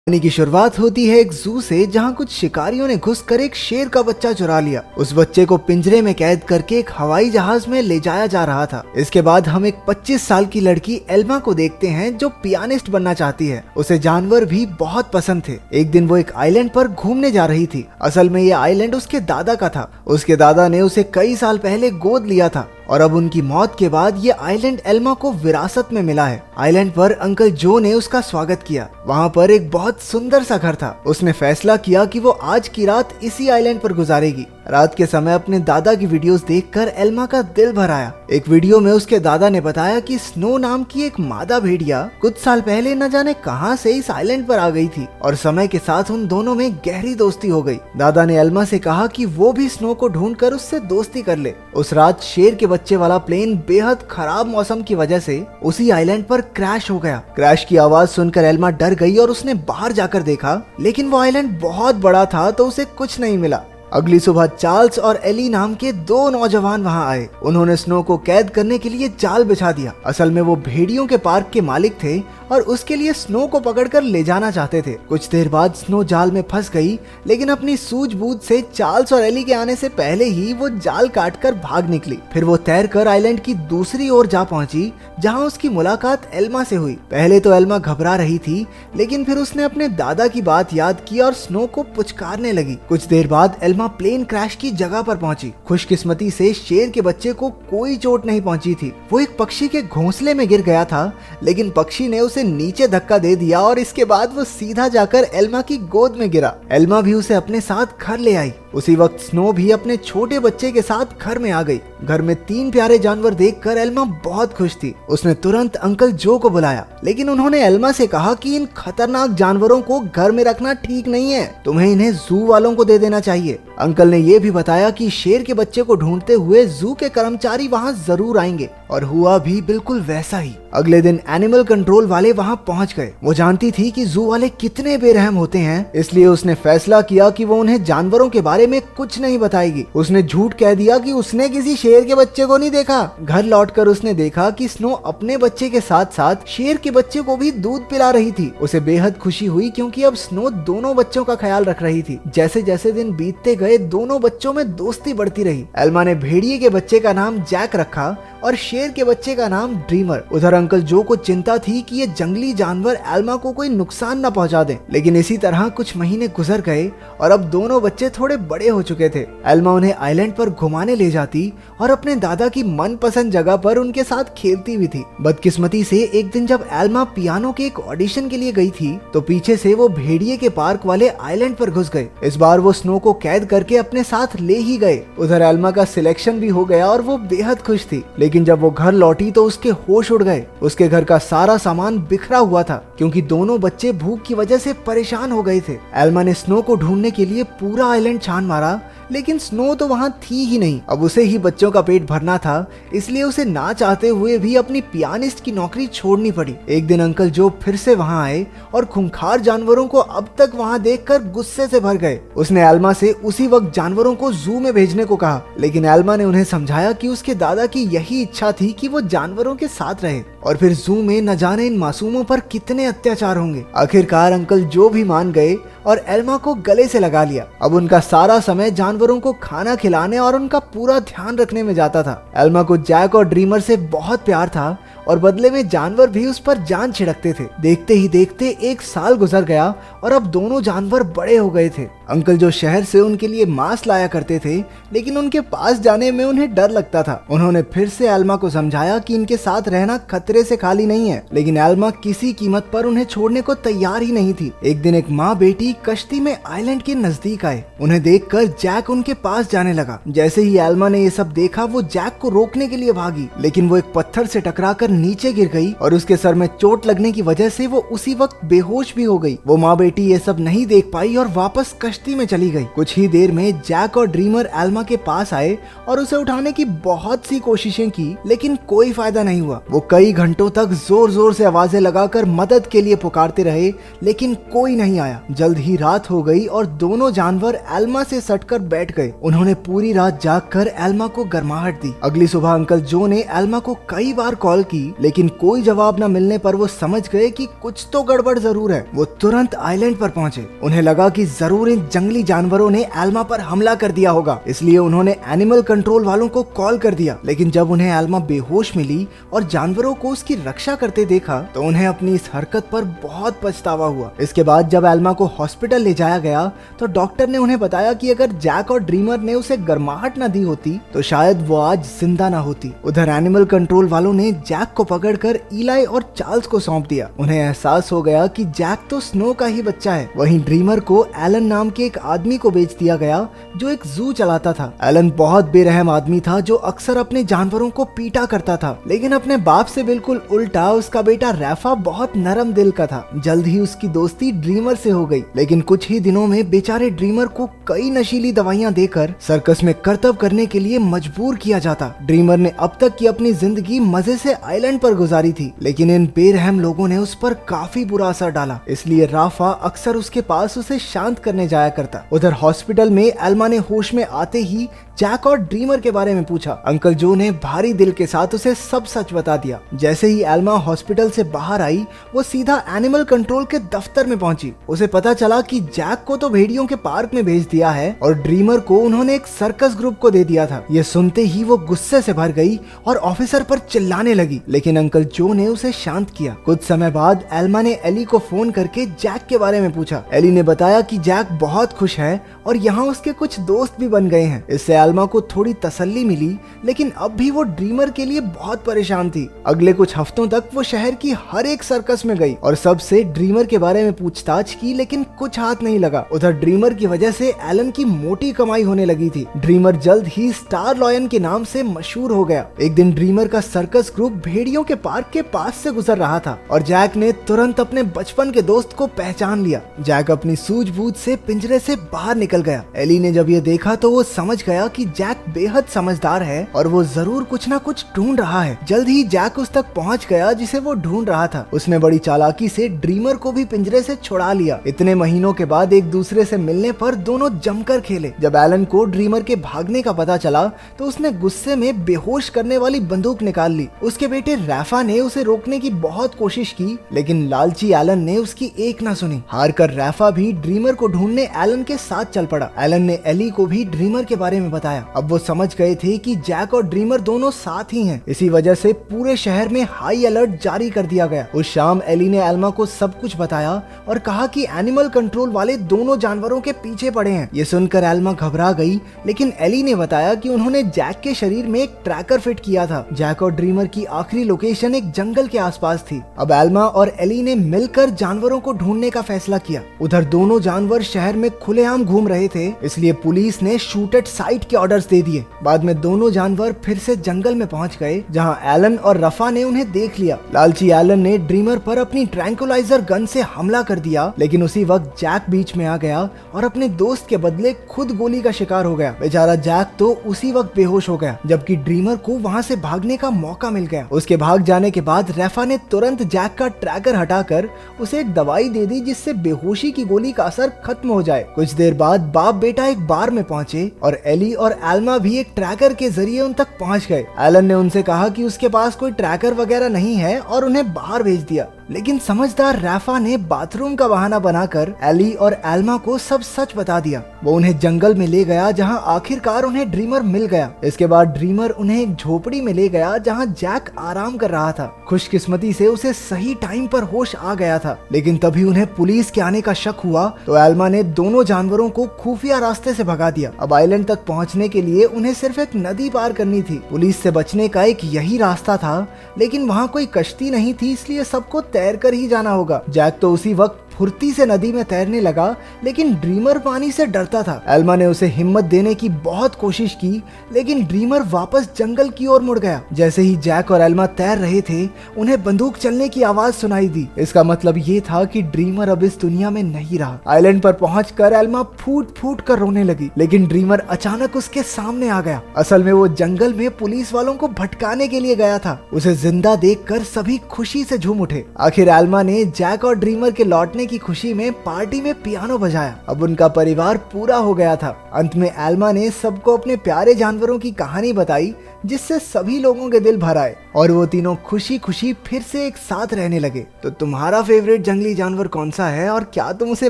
कहानी की शुरुआत होती है एक जू से, जहां कुछ शिकारियों ने घुसकर एक शेर का बच्चा चुरा लिया। उस बच्चे को पिंजरे में कैद करके एक हवाई जहाज में ले जाया जा रहा था। इसके बाद हम एक 25 साल की लड़की एल्मा को देखते हैं जो पियानिस्ट बनना चाहती है। उसे जानवर भी बहुत पसंद थे। एक दिन वो एक आइलैंड पर घूमने जा रही थी। असल में ये आइलैंड उसके दादा का था। उसके दादा ने उसे कई साल पहले गोद लिया था और अब उनकी मौत के बाद ये आइलैंड एल्मा को विरासत में मिला है। आइलैंड पर अंकल जो ने उसका स्वागत किया। वहाँ पर एक बहुत सुंदर सा घर था। उसने फैसला किया कि वो आज की रात इसी आइलैंड पर गुजारेगी। रात के समय अपने दादा की वीडियोस देखकर एल्मा का दिल भर आया। एक वीडियो में उसके दादा ने बताया कि स्नो नाम की एक मादा भेड़िया कुछ साल पहले न जाने कहां से इस आइलैंड पर आ गई थी और समय के साथ उन दोनों में गहरी दोस्ती हो गई। दादा ने एल्मा से कहा कि वो भी स्नो को ढूंढकर उससे दोस्ती कर ले। उस रात शेर के बच्चे वाला प्लेन बेहद खराब मौसम की वजह से उसी आइलैंड पर क्रैश हो गया। क्रैश की आवाज सुनकर एल्मा डर गई और उसने बाहर जाकर देखा, लेकिन वो आइलैंड बहुत बड़ा था तो उसे कुछ नहीं मिला। अगली सुबह चार्ल्स और एली नाम के दो नौजवान वहां आए। उन्होंने स्नो को कैद करने के लिए जाल बिछा दिया। असल में वो भेड़ियों के पार्क के मालिक थे और उसके लिए स्नो को पकड़कर ले जाना चाहते थे। कुछ देर बाद स्नो जाल में फंस गई, लेकिन अपनी सूझबूझ से चार्ल्स और एली के आने से पहले ही वो जाल काटकर भाग निकली। फिर वो तैरकर आइलैंड की दूसरी ओर जा पहुंची, जहां उसकी मुलाकात एल्मा से हुई। पहले तो एल्मा घबरा रही थी, लेकिन फिर उसने अपने दादा की बात याद की और स्नो को पुचकारने लगी। कुछ देर बाद एल्मा प्लेन क्रैश की जगह पर पहुंची। खुशकिस्मती से शेर के बच्चे को कोई चोट नहीं पहुंची थी। वो एक पक्षी के घोंसले में गिर गया था, लेकिन पक्षी ने उसे नीचे धक्का दे दिया और इसके बाद वो सीधा जाकर एल्मा की गोद में गिरा। एल्मा भी उसे अपने साथ घर ले आई। उसी वक्त स्नो भी अपने छोटे बच्चे के साथ घर में आ गई। घर में 3 प्यारे जानवर देखकर एल्मा बहुत खुश थी। उसने तुरंत अंकल जो को बुलाया, लेकिन उन्होंने एल्मा से कहा कि इन खतरनाक जानवरों को घर में रखना ठीक नहीं है, तुम्हें इन्हें जू वालों को दे देना चाहिए। अंकल ने ये भी बताया कि शेर के बच्चे को ढूंढते हुए जू के कर्मचारी वहाँ जरूर आएंगे, और हुआ भी बिल्कुल वैसा ही। अगले दिन एनिमल कंट्रोल वाले वहाँ पहुँच गए। वो जानती थी कि जू वाले कितने बेरहम होते हैं, इसलिए उसने फैसला किया कि वो उन्हें जानवरों के बारे में कुछ नहीं बताएगी। उसने झूठ कह दिया कि उसने किसी शेर के बच्चे को नहीं देखा। घर लौटकर उसने देखा कि स्नो अपने बच्चे के साथ साथ शेर के बच्चे को भी दूध पिला रही थी। उसे बेहद खुशी हुई क्योंकि अब स्नो दोनों बच्चों का ख्याल रख रही थी। जैसे जैसे दिन बीतते गए दोनों बच्चों में दोस्ती बढ़ती रही। एल्मा ने भेड़िए के बच्चे का नाम जैक रखा और शेर के बच्चे का नाम ड्रीमर। उधर अंकल जो को चिंता थी कि ये जंगली जानवर एल्मा को कोई नुकसान न पहुंचा दें, लेकिन इसी तरह कुछ महीने गुजर गए और अब दोनों बच्चे थोड़े बड़े हो चुके थे। एल्मा उन्हें आइलैंड पर घुमाने ले जाती और अपने दादा की मनपसंद जगह पर उनके साथ खेलती भी थी। बदकिस्मती से एक दिन जब एल्मा पियानो के एक ऑडिशन के लिए गई थी, तो पीछे से वो भेड़िए के पार्क वाले आइलैंड पर घुस गए। इस बार वो स्नो को कैद करके अपने साथ ले ही गए। उधर एल्मा का सिलेक्शन भी हो गया और वो बेहद खुश थी, लेकिन जब वो घर लौटी तो उसके होश उड़ गए। उसके घर का सारा सामान बिखरा हुआ था क्योंकि दोनों बच्चे भूख की वजह से परेशान हो गए थे। एल्मा ने स्नो को ढूंढने के लिए पूरा आइलैंड छान मारा, लेकिन स्नो तो वहाँ थी ही नहीं। अब उसे ही बच्चों का पेट भरना था, इसलिए उसे ना चाहते हुए भी अपनी पियानिस्ट की नौकरी छोड़नी पड़ी। एक दिन अंकल जो फिर से वहाँ आए और खूंखार जानवरों को अब तक वहाँ देखकर गुस्से से भर गए। उसने एल्मा से उसी वक्त जानवरों को जू में भेजने को कहा, लेकिन एल्मा ने उन्हें समझाया कि उसके दादा की यही इच्छा थी कि वो जानवरों के साथ रहे और फिर जू में न जाने इन मासूमों पर कितने अत्याचार होंगे। आखिरकार अंकल जो भी मान गए और एल्मा को गले से लगा लिया। अब उनका सारा समय जानवरों को खाना खिलाने और उनका पूरा ध्यान रखने में जाता था। एल्मा को जैक और ड्रीमर से बहुत प्यार था और बदले में जानवर भी उस पर जान छिड़कते थे। देखते ही देखते 1 साल गुजर गया और अब दोनों जानवर बड़े हो गए थे। अंकल जो शहर से उनके लिए मांस लाया करते थे, लेकिन उनके पास जाने में उन्हें डर लगता था। उन्होंने फिर से एल्मा को समझाया कि इनके साथ रहना खतरे से खाली नहीं है, लेकिन एल्मा किसी कीमत पर उन्हें छोड़ने को तैयार ही नहीं थी। एक दिन एक माँ बेटी कश्ती में आइलैंड के नजदीक आए। उन्हें देखकर जैक उनके पास जाने लगा। जैसे ही एल्मा ने ये सब देखा, वो जैक को रोकने के लिए भागी, लेकिन वो एक पत्थर से टकराकर नीचे गिर गई और उसके सर में चोट लगने की वजह से वो उसी वक्त बेहोश भी हो गई। वो माँ बेटी ये सब नहीं देख पाई और वापस कश्ती में चली गई। कुछ ही देर में जैक और ड्रीमर एल्मा के पास आए और उसे उठाने की बहुत सी कोशिशें की, लेकिन कोई फायदा नहीं हुआ। वो कई घंटों तक जोर जोर से आवाजें लगाकर मदद के लिए पुकारते रहे, लेकिन कोई नहीं आया। जल्द ही रात हो गई और दोनों जानवर एल्मा से सटकर बैठ गए। उन्होंने पूरी रात जागकर एल्मा को गर्माहट दी। अगली सुबह अंकल जो ने एल्मा को कई बार कॉल की, लेकिन कोई जवाब न मिलने पर वो समझ गए कि कुछ तो गड़बड़ जरूर है। वो तुरंत आइलैंड पर पहुंचे। उन्हें लगा कि जरूर इन जंगली जानवरों ने एल्मा पर हमला कर दिया होगा, इसलिए उन्होंने एनिमल कंट्रोल वालों को कॉल कर दिया। लेकिन जब उन्हें एल्मा बेहोश मिली और जानवरों को उसकी रक्षा करते देखा तो उन्हें अपनी इस हरकत पर बहुत पछतावा हुआ। इसके बाद जब एल्मा को हॉस्पिटल ले जाया गया तो डॉक्टर ने उन्हें बताया कि अगर जैक और ड्रीमर ने उसे गर्माहट न दी होती तो शायद वो आज जिंदा न होती। उधर एनिमल कंट्रोल वालों ने जैक को पकड़कर इलाई और चार्ल्स को सौंप दिया। उन्हें एहसास हो गया कि जैक तो स्नो का ही बच्चा है। वहीं ड्रीमर को एलन नाम के एक आदमी को बेच दिया गया जो एक जू चलाता था। एलन बहुत बेरहम आदमी था जो अक्सर अपने जानवरों को पीटा करता था, लेकिन अपने बाप से बिल्कुल उल्टा उसका बेटा रैफा बहुत नरम दिल का था। जल्द ही उसकी दोस्ती ड्रीमर से हो गई, लेकिन कुछ ही दिनों में बेचारे ड्रीमर को कई नशीली दवाइयां देकर सर्कस में करतब करने के लिए मजबूर किया जाता। ड्रीमर ने अब तक की अपनी जिंदगी मजे से आइलैंड पर गुजारी थी, लेकिन इन बेरहम लोगों ने उस पर काफी बुरा असर डाला। इसलिए राफा अक्सर उसके पास उसे शांत करने जाया करता। उधर हॉस्पिटल में एल्मा ने होश में आते ही जैक और ड्रीमर के बारे में पूछा। अंकल जो ने भारी दिल के साथ उसे सब सच बता दिया। जैसे ही एल्मा हॉस्पिटल से बाहर आई वो सीधा एनिमल कंट्रोल के दफ्तर में पहुंची। उसे पता चला कि जैक को तो भेड़ियों के पार्क में भेज दिया है और ड्रीमर को उन्होंने एक सर्कस ग्रुप को दे दिया था। ये सुनते ही वो गुस्से से भर गई और ऑफिसर पर चिल्लाने लगी, लेकिन अंकल जो ने उसे शांत किया। कुछ समय बाद एल्मा ने एली को फोन करके जैक के बारे में पूछा। एली ने बताया कि जैक बहुत खुश है और यहाँ उसके कुछ दोस्त भी बन गए हैं। इससे एल्मा को थोड़ी तसल्ली मिली, लेकिन अब भी वो ड्रीमर के लिए बहुत परेशान थी। अगले कुछ हफ्तों तक वो शहर की हर एक सर्कस में गई और सबसे ड्रीमर के बारे में पूछताछ की, लेकिन कुछ हाथ नहीं लगा। उधर ड्रीमर की वजह से एलन की मोटी कमाई होने लगी थी। ड्रीमर जल्द ही स्टार लॉयन के नाम से मशहूर हो गया। एक दिन ड्रीमर का सर्कस ग्रुप भेड़ियों के पार्क के पास से गुजर रहा था और जैक ने तुरंत अपने बचपन के दोस्त को पहचान लिया। जैक अपनी सूझबूझ से पिंजरे से बाहर निकल गया। एली ने जब ये देखा तो वो समझ गया कि जैक बेहद समझदार है और वो जरूर कुछ ना कुछ ढूंढ रहा है। जल्द ही जैक उस तक पहुंच गया जिसे वो ढूंढ रहा था। उसने बड़ी चालाकी से ड्रीमर को भी पिंजरे से छुड़ा लिया। इतने महीनों के बाद एक दूसरे से मिलने पर दोनों जमकर खेले। जब एलन को ड्रीमर के भागने का पता चला तो उसने गुस्से में बेहोश करने वाली बंदूक निकाल ली। उसके बेटे रैफा ने उसे रोकने की बहुत कोशिश की, लेकिन लालची एलन ने उसकी एक ना सुनी। हार कर रैफा भी ड्रीमर को ढूंढने एलन के साथ चल पड़ा। एलन ने एली को भी ड्रीमर के बारे में बताया। अब वो समझ गए थे कि जैक और ड्रीमर दोनों साथ ही हैं। इसी वजह से पूरे शहर में हाई अलर्ट जारी कर दिया गया। उस शाम एली ने एल्मा को सब कुछ बताया और कहा कि एनिमल कंट्रोल वाले दोनों जानवरों के पीछे पड़े हैं। ये सुनकर एल्मा घबरा गई, लेकिन एली ने बताया कि उन्होंने जैक के शरीर में एक ट्रैकर फिट किया था। जैक और ड्रीमर की आखिरी लोकेशन एक जंगल के आसपास थी। अब एल्मा और एली ने मिलकर जानवरों को ढूंढने का फैसला किया। उधर दोनों जानवर शहर में खुलेआम घूम रहे थे, इसलिए पुलिस ने शूट एट साइट के ऑर्डर्स दे दिए। बाद में दोनों जानवर फिर से जंगल में पहुंच गए, जहां एलन और रफा ने उन्हें देख लिया। लालची एलन ने ड्रीमर पर अपनी ट्रैंकुलाइजर गन से हमला कर दिया, लेकिन उसी वक्त जैक बीच में आ गया और अपने दोस्त के बदले खुद गोली का शिकार हो गया। बेचारा जैक तो उसी वक्त बेहोश हो गया, जबकि ड्रीमर को वहां से भागने का मौका मिल गया। उसके भाग जाने के बाद रफा ने तुरंत जैक का ट्रैकर हटाकर उसे एक दवाई दे दी, जिससे बेहोशी की गोली का असर खत्म हो जाए। कुछ देर बाद बाप बेटा एक बार में पहुंचे और एली और एल्मा भी एक ट्रैकर के जरिए उन तक पहुंच गए। एलन ने उनसे कहा कि उसके पास कोई ट्रैकर वगैरह नहीं है और उन्हें बाहर भेज दिया, लेकिन समझदार रैफा ने बाथरूम का बहाना बनाकर एली और एल्मा को सब सच बता दिया। वो उन्हें जंगल में ले गया, जहां आखिरकार उन्हें ड्रीमर मिल गया। इसके बाद ड्रीमर उन्हें एक झोपड़ी में ले गया, जहां जैक आराम कर रहा था। खुशकिस्मती से उसे सही टाइम पर होश आ गया था, लेकिन तभी उन्हें पुलिस के आने का शक हुआ तो एल्मा ने दोनों जानवरों को खुफिया रास्ते से भगा दिया। अब आइलैंड तक पहुंचने के लिए उन्हें सिर्फ एक नदी पार करनी थी। पुलिस से बचने का एक यही रास्ता था, लेकिन वहाँ कोई कश्ती नहीं थी, इसलिए सबको तैर कर ही जाना होगा। जैक तो उसी वक्त फुर्ती से नदी में तैरने लगा, लेकिन ड्रीमर पानी से डरता था। एल्मा ने उसे हिम्मत देने की बहुत कोशिश की, लेकिन ड्रीमर वापस जंगल की ओर मुड़ गया। जैसे ही जैक और एल्मा तैर रहे थे, उन्हें बंदूक चलने की आवाज सुनाई दी। इसका मतलब ये था कि ड्रीमर अब इस दुनिया में नहीं रहा। आइलैंड पर पहुंचकर एल्मा फूट फूट कर रोने लगी, लेकिन ड्रीमर अचानक उसके सामने आ गया। असल में वो जंगल में पुलिस वालों को भटकाने के लिए गया था। उसे जिंदा देखकर सभी खुशी से झूम उठे। आखिर एल्मा ने जैक और ड्रीमर के लौटने की खुशी में पार्टी में पियानो बजाया। अब उनका परिवार पूरा हो गया था। अंत में एल्मा ने सबको अपने प्यारे जानवरों की कहानी बताई, जिससे सभी लोगों के दिल भर आए और वो तीनों खुशी खुशी फिर से एक साथ रहने लगे। तो तुम्हारा फेवरेट जंगली जानवर कौन सा है और क्या तुम उसे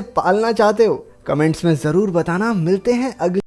पालना चाहते हो? कमेंट्स में जरूर बताना। मिलते हैं अगले